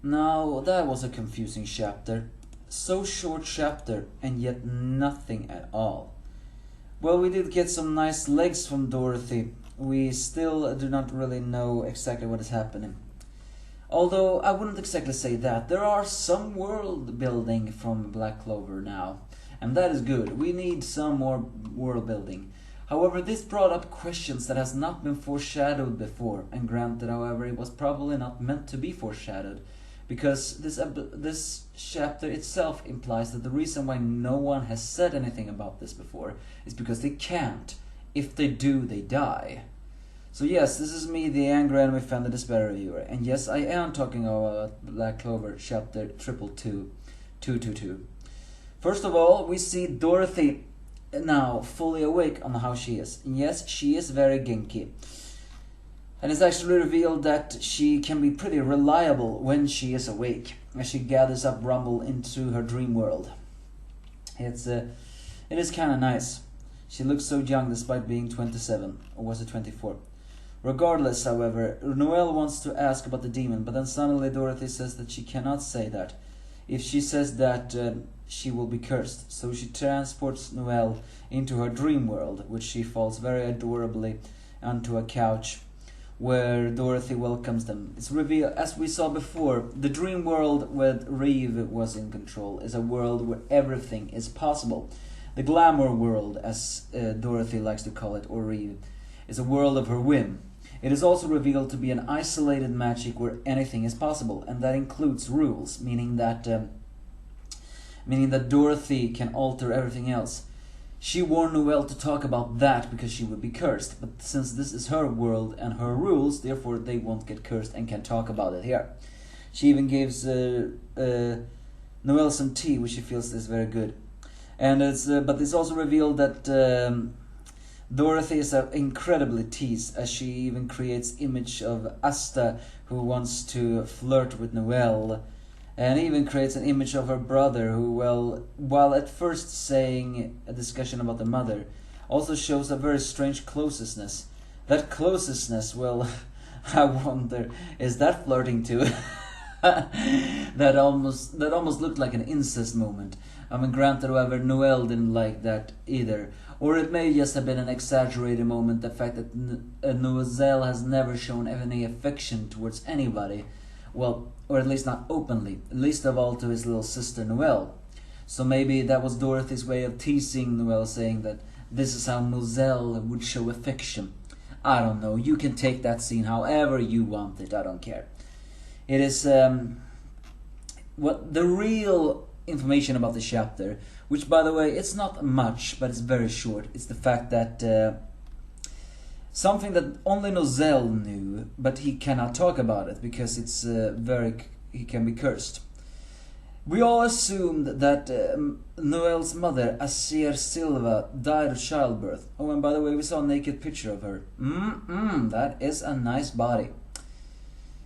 Now, that was a confusing chapter. So short chapter, and yet nothing at all. Well, we did get some nice legs from Dorothy. We still do not really know exactly what is happening. Although, I wouldn't exactly say that. There are some world building from Black Clover now. And that is good. We need some more world building. However, this brought up questions that has not been foreshadowed before. And granted, however, it was probably not meant to be foreshadowed. Because this chapter itself implies that the reason why no one has said anything about this before is because they can't. If they do, they die. So yes, this is me, the angry anime fan, the despair reviewer. And yes, I am talking about Black Clover chapter 222. First of all, we see Dorothy now fully awake on how she is. And yes, she is very Genki. And it's actually revealed that she can be pretty reliable when she is awake, as she gathers up Rumble into her dream world. It is kind of nice. She looks so young despite being 27, or was it 24? Regardless, however, Noelle wants to ask about the demon, but then suddenly Dorothy says that she cannot say that. If she says that, she will be cursed. So she transports Noelle into her dream world, which she falls very adorably onto a couch, where Dorothy welcomes them. It's revealed, as we saw before, the dream world where Reeve was in control is a world where everything is possible. The glamour world, as Dorothy likes to call it, or Reeve, is a world of her whim. It is also revealed to be an isolated magic where anything is possible, and that includes rules, meaning that Dorothy can alter everything else. She warned Noelle to talk about that because she would be cursed, but since this is her world and her rules, therefore they won't get cursed and can talk about it here. She even gives Noelle some tea, which she feels is very good. And but it's also revealed that Dorothy is incredibly teased, as she even creates image of Asta, who wants to flirt with Noelle. And even creates an image of her brother who, well, while at first saying a discussion about the mother, also shows a very strange closeness. That closeness, well, I wonder, is that flirting too? that almost looked like an incest moment. I mean, granted, however, Noelle didn't like that either. Or it may just have been an exaggerated moment, the fact that Noelle has never shown any affection towards anybody. Well, or at least not openly, least of all to his little sister Noelle. So maybe that was Dorothy's way of teasing Noelle, saying that this is how Noelle would show affection. I don't know, you can take that scene however you want it, I don't care. It is what the real information about the chapter, which by the way, it's not much, but it's very short. It's the fact that something that only Noelle knew, but he cannot talk about it because it's he can be cursed. We all assumed that Noelle's mother, Asir Silva, died of childbirth. Oh, and by the way, we saw a naked picture of her. That is a nice body.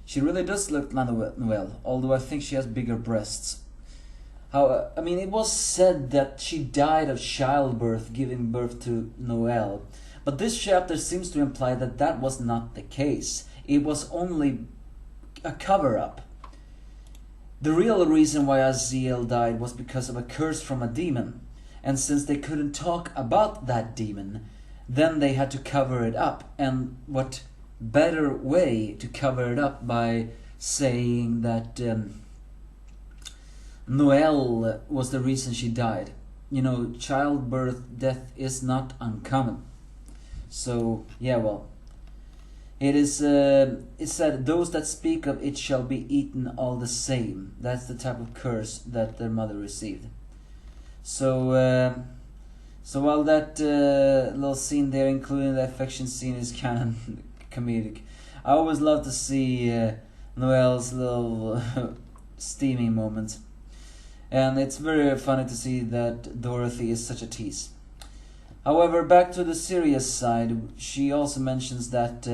She really does look like Noelle, although I think she has bigger breasts. I mean, it was said that she died of childbirth, giving birth to Noelle. But this chapter seems to imply that that was not the case. It was only a cover-up. The real reason why Aziel died was because of a curse from a demon. And since they couldn't talk about that demon, then they had to cover it up. And what better way to cover it up by saying that Noelle was the reason she died. You know, childbirth death is not uncommon. So, yeah, well, it said, those that speak of it shall be eaten all the same. That's the type of curse that their mother received. So while that little scene there, including the affection scene, is kind of comedic, I always love to see Noelle's little steaming moments. And it's very funny to see that Dorothy is such a tease. However, back to the serious side, she also mentions that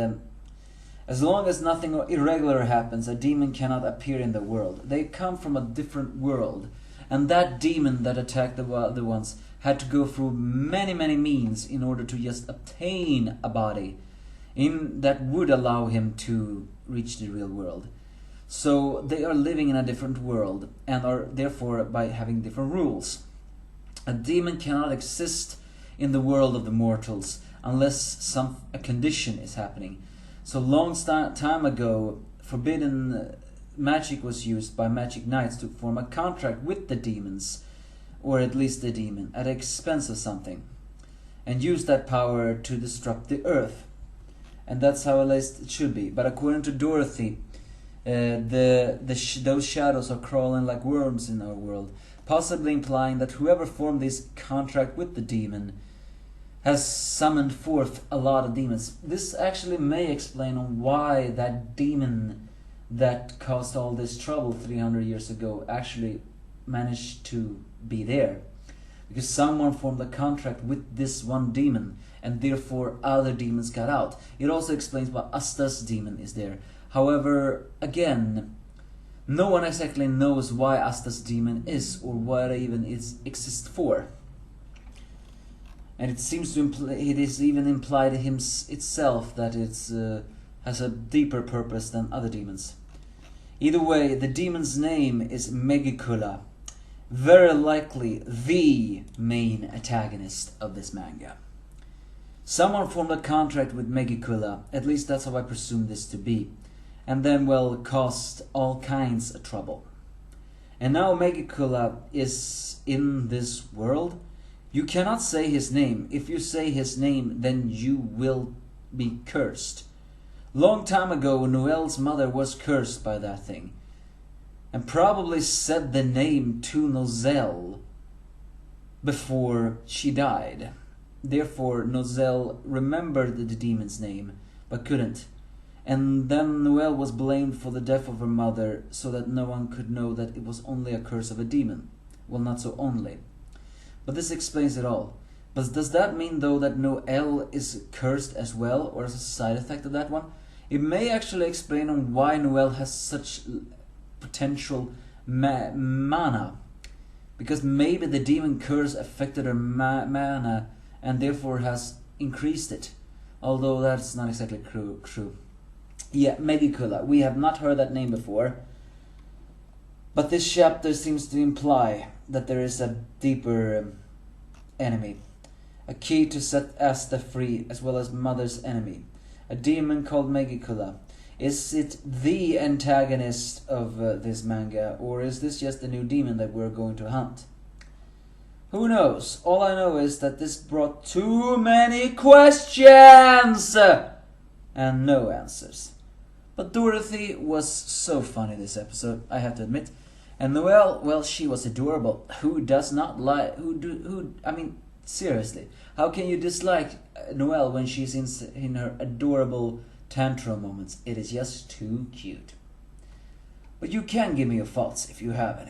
as long as nothing irregular happens, a demon cannot appear in the world. They come from a different world. And that demon that attacked the other ones had to go through many, many means in order to just obtain a body that would allow him to reach the real world. So they are living in a different world and are therefore by having different rules. A demon cannot exist in the world of the mortals unless a condition is happening. So long time ago, forbidden magic was used by magic knights to form a contract with the demons, or at least the demon, at the expense of something, and use that power to disrupt the earth. And that's how at least it should be. But according to Dorothy, those shadows are crawling like worms in our world, possibly implying that whoever formed this contract with the demon has summoned forth a lot of demons. This actually may explain on why that demon that caused all this trouble 300 years ago actually managed to be there. Because someone formed a contract with this one demon, and therefore other demons got out. It also explains why Asta's demon is there. However, again, no one exactly knows why Asta's demon is, or what it even exists for. And it seems to it is even implied itself that it has a deeper purpose than other demons. Either way, the demon's name is Megicula, very likely the main antagonist of this manga. Someone formed a contract with Megicula, at least that's how I presume this to be, and then, well, caused all kinds of trouble. And now Megicula is in this world. You cannot say his name. If you say his name, then you will be cursed. Long time ago, Noelle's mother was cursed by that thing, and probably said the name to Nozelle before she died. Therefore, Nozelle remembered the demon's name, but couldn't. And then Noelle was blamed for the death of her mother, so that no one could know that it was only a curse of a demon. Well, not so only. But this explains it all. But does that mean, though, that Noelle is cursed as well, or as a side effect of that one? It may actually explain on why Noelle has such potential mana. Because maybe the demon curse affected her mana, and therefore has increased it. Although that's not exactly true. Yeah, Megicula. We have not heard that name before. But this chapter seems to imply that there is a deeper enemy. A key to set Asta free, as well as Mother's enemy. A demon called Megicula. Is it the antagonist of this manga, or is this just a new demon that we're going to hunt? Who knows? All I know is that this brought too many questions and no answers. But Dorothy was so funny this episode, I have to admit. And Noelle, well, she was adorable. Who does not like? I mean, seriously, how can you dislike Noelle when she's in her adorable tantrum moments? It is just too cute. But you can give me your thoughts if you have any.